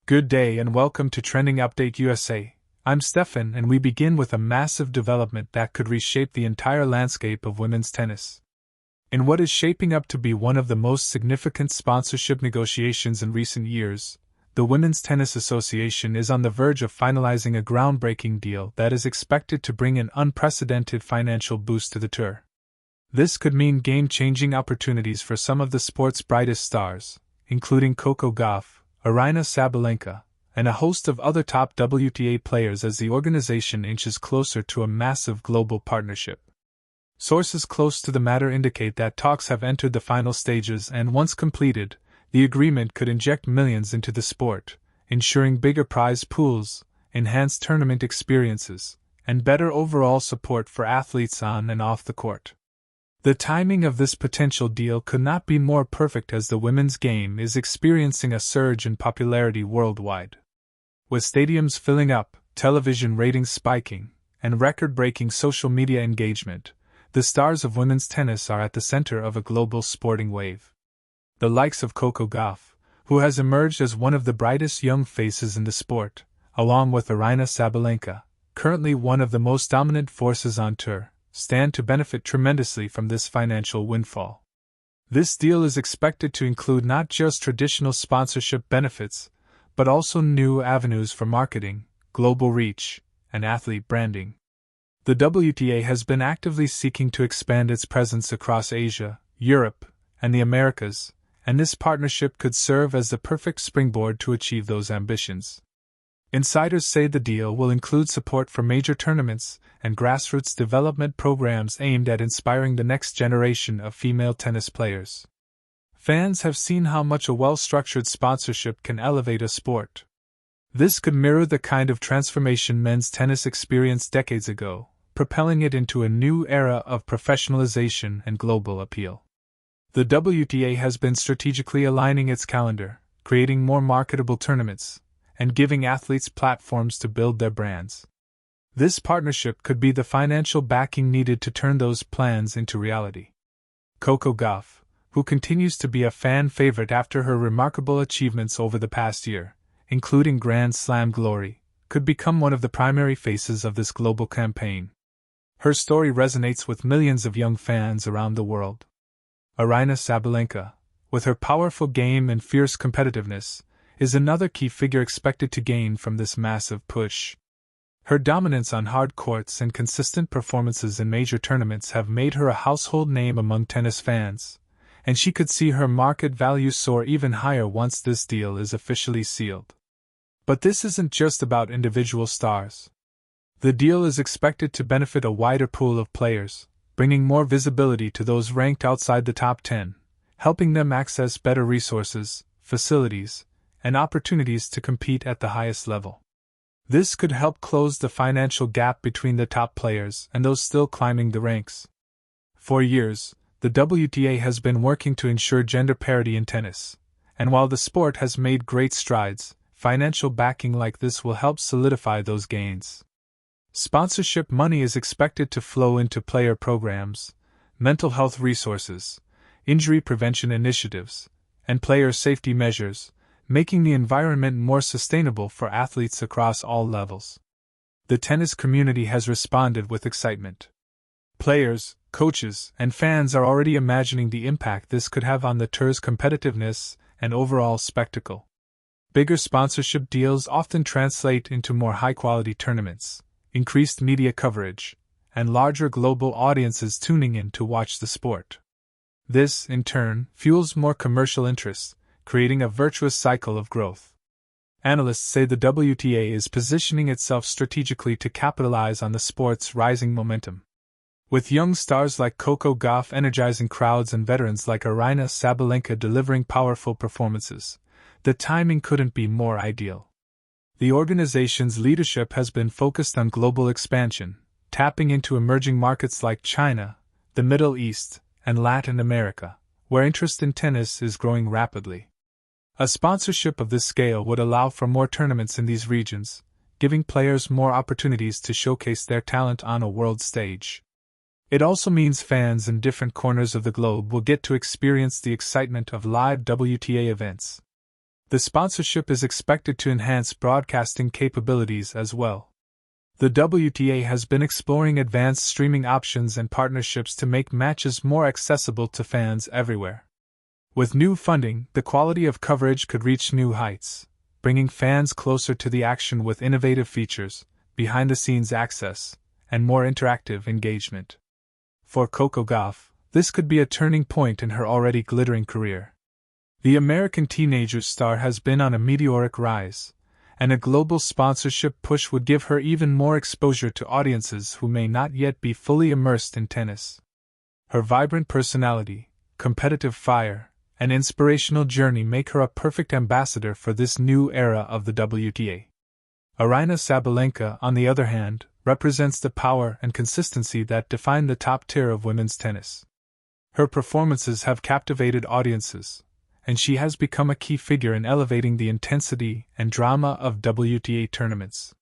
Good day and welcome to Trending Update USA. I'm Stefan and we begin with a massive development that could reshape the entire landscape of women's tennis. In what is shaping up to be one of the most significant sponsorship negotiations in recent years, the Women's Tennis Association is on the verge of finalizing a groundbreaking deal that is expected to bring an unprecedented financial boost to the tour. This could mean game-changing opportunities for some of the sport's brightest stars, including Coco Gauff, Aryna Sabalenka, and a host of other top WTA players as the organization inches closer to a massive global partnership. Sources close to the matter indicate that talks have entered the final stages and once completed, the agreement could inject millions into the sport, ensuring bigger prize pools, enhanced tournament experiences, and better overall support for athletes on and off the court. The timing of this potential deal could not be more perfect as the women's game is experiencing a surge in popularity worldwide. With stadiums filling up, television ratings spiking, and record-breaking social media engagement, the stars of women's tennis are at the center of a global sporting wave. The likes of Coco Gauff, who has emerged as one of the brightest young faces in the sport, along with Aryna Sabalenka, currently one of the most dominant forces on tour, stand to benefit tremendously from this financial windfall. This deal is expected to include not just traditional sponsorship benefits, but also new avenues for marketing, global reach, and athlete branding. The WTA has been actively seeking to expand its presence across Asia, Europe, and the Americas, and this partnership could serve as the perfect springboard to achieve those ambitions. Insiders say the deal will include support for major tournaments and grassroots development programs aimed at inspiring the next generation of female tennis players. Fans have seen how much a well-structured sponsorship can elevate a sport. This could mirror the kind of transformation men's tennis experienced decades ago, propelling it into a new era of professionalization and global appeal. The WTA has been strategically aligning its calendar, creating more marketable tournaments, and giving athletes platforms to build their brands. This partnership could be the financial backing needed to turn those plans into reality. Coco Gauff, who continues to be a fan favorite after her remarkable achievements over the past year, including Grand Slam glory, could become one of the primary faces of this global campaign. Her story resonates with millions of young fans around the world. Aryna Sabalenka, with her powerful game and fierce competitiveness, is another key figure expected to gain from this massive push. Her dominance on hard courts and consistent performances in major tournaments have made her a household name among tennis fans, and she could see her market value soar even higher once this deal is officially sealed. But this isn't just about individual stars. The deal is expected to benefit a wider pool of players, bringing more visibility to those ranked outside the top 10, helping them access better resources, facilities, and opportunities to compete at the highest level. This could help close the financial gap between the top players and those still climbing the ranks. For years, the WTA has been working to ensure gender parity in tennis, and while the sport has made great strides, financial backing like this will help solidify those gains. Sponsorship money is expected to flow into player programs, mental health resources, injury prevention initiatives, and player safety measures, making the environment more sustainable for athletes across all levels. The tennis community has responded with excitement. Players, coaches, and fans are already imagining the impact this could have on the tour's competitiveness and overall spectacle. Bigger sponsorship deals often translate into more high-quality tournaments, increased media coverage, and larger global audiences tuning in to watch the sport. This, in turn, fuels more commercial interest, creating a virtuous cycle of growth. Analysts say the WTA is positioning itself strategically to capitalize on the sport's rising momentum. With young stars like Coco Gauff energizing crowds and veterans like Aryna Sabalenka delivering powerful performances, the timing couldn't be more ideal. The organization's leadership has been focused on global expansion, tapping into emerging markets like China, the Middle East, and Latin America, where interest in tennis is growing rapidly. A sponsorship of this scale would allow for more tournaments in these regions, giving players more opportunities to showcase their talent on a world stage. It also means fans in different corners of the globe will get to experience the excitement of live WTA events. The sponsorship is expected to enhance broadcasting capabilities as well. The WTA has been exploring advanced streaming options and partnerships to make matches more accessible to fans everywhere. With new funding, the quality of coverage could reach new heights, bringing fans closer to the action with innovative features, behind-the-scenes access, and more interactive engagement. For Coco Gauff, this could be a turning point in her already glittering career. The American teenager star has been on a meteoric rise, and a global sponsorship push would give her even more exposure to audiences who may not yet be fully immersed in tennis. Her vibrant personality, competitive fire, and inspirational journey make her a perfect ambassador for this new era of the WTA. Aryna Sabalenka, on the other hand, represents the power and consistency that define the top tier of women's tennis. Her performances have captivated audiences, and she has become a key figure in elevating the intensity and drama of WTA tournaments.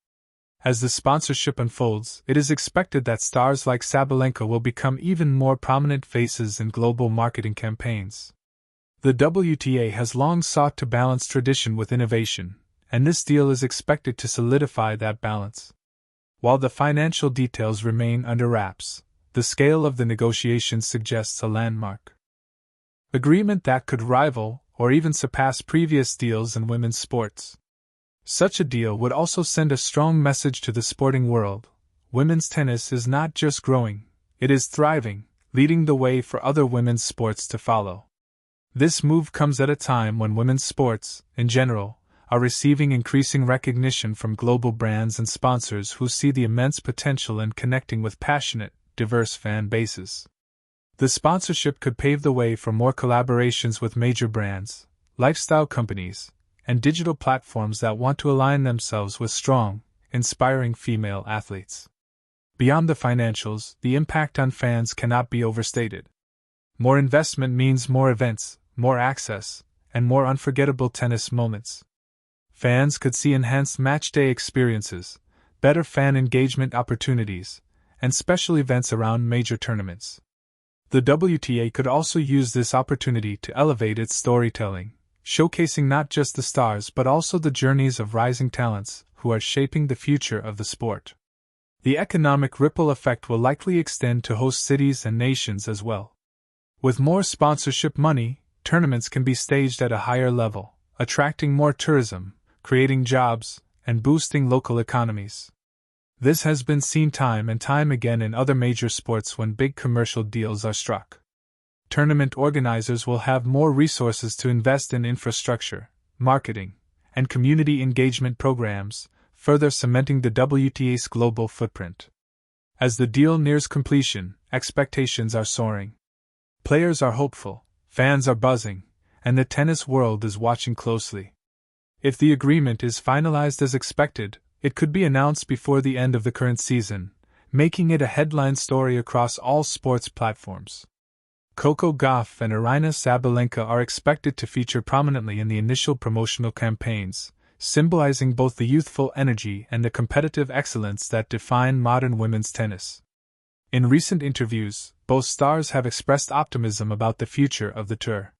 As the sponsorship unfolds, it is expected that stars like Sabalenka will become even more prominent faces in global marketing campaigns. The WTA has long sought to balance tradition with innovation, and this deal is expected to solidify that balance. While the financial details remain under wraps, the scale of the negotiations suggests a landmark agreement that could rival or even surpass previous deals in women's sports. Such a deal would also send a strong message to the sporting world. Women's tennis is not just growing, it is thriving, leading the way for other women's sports to follow. This move comes at a time when women's sports, in general, are receiving increasing recognition from global brands and sponsors who see the immense potential in connecting with passionate, diverse fan bases. The sponsorship could pave the way for more collaborations with major brands, lifestyle companies, and digital platforms that want to align themselves with strong, inspiring female athletes. Beyond the financials, the impact on fans cannot be overstated. More investment means more events, more access, and more unforgettable tennis moments. Fans could see enhanced matchday experiences, better fan engagement opportunities, and special events around major tournaments. The WTA could also use this opportunity to elevate its storytelling, showcasing not just the stars but also the journeys of rising talents who are shaping the future of the sport. The economic ripple effect will likely extend to host cities and nations as well. With more sponsorship money, tournaments can be staged at a higher level, attracting more tourism, creating jobs, and boosting local economies. This has been seen time and time again in other major sports when big commercial deals are struck. Tournament organizers will have more resources to invest in infrastructure, marketing, and community engagement programs, further cementing the WTA's global footprint. As the deal nears completion, expectations are soaring. Players are hopeful, fans are buzzing, and the tennis world is watching closely. If the agreement is finalized as expected, it could be announced before the end of the current season, making it a headline story across all sports platforms. Coco Gauff and Aryna Sabalenka are expected to feature prominently in the initial promotional campaigns, symbolizing both the youthful energy and the competitive excellence that define modern women's tennis. In recent interviews, both stars have expressed optimism about the future of the tour.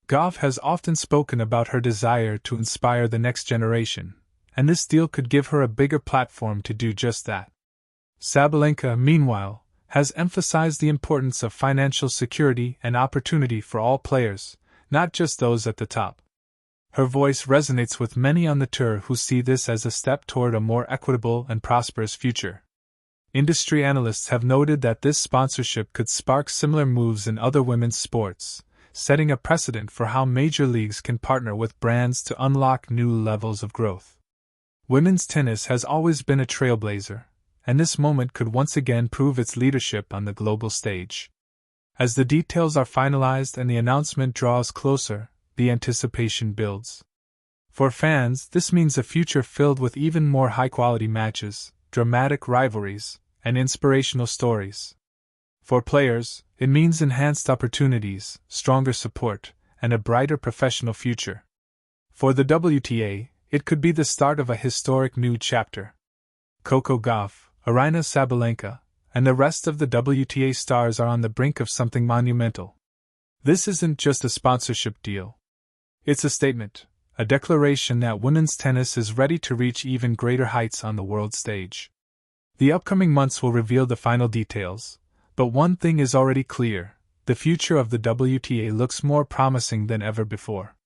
Gauff has often spoken about her desire to inspire the next generation, and this deal could give her a bigger platform to do just that. Sabalenka, meanwhile, has emphasized the importance of financial security and opportunity for all players, not just those at the top. Her voice resonates with many on the tour who see this as a step toward a more equitable and prosperous future. Industry analysts have noted that this sponsorship could spark similar moves in other women's sports, setting a precedent for how major leagues can partner with brands to unlock new levels of growth. Women's tennis has always been a trailblazer, and this moment could once again prove its leadership on the global stage. As the details are finalized and the announcement draws closer, the anticipation builds. For fans, this means a future filled with even more high-quality matches, dramatic rivalries, and inspirational stories. For players, it means enhanced opportunities, stronger support, and a brighter professional future. For the WTA, it could be the start of a historic new chapter. Coco Gauff, Aryna Sabalenka, and the rest of the WTA stars are on the brink of something monumental. This isn't just a sponsorship deal. It's a statement, a declaration that women's tennis is ready to reach even greater heights on the world stage. The upcoming months will reveal the final details, but one thing is already clear: the future of the WTA looks more promising than ever before.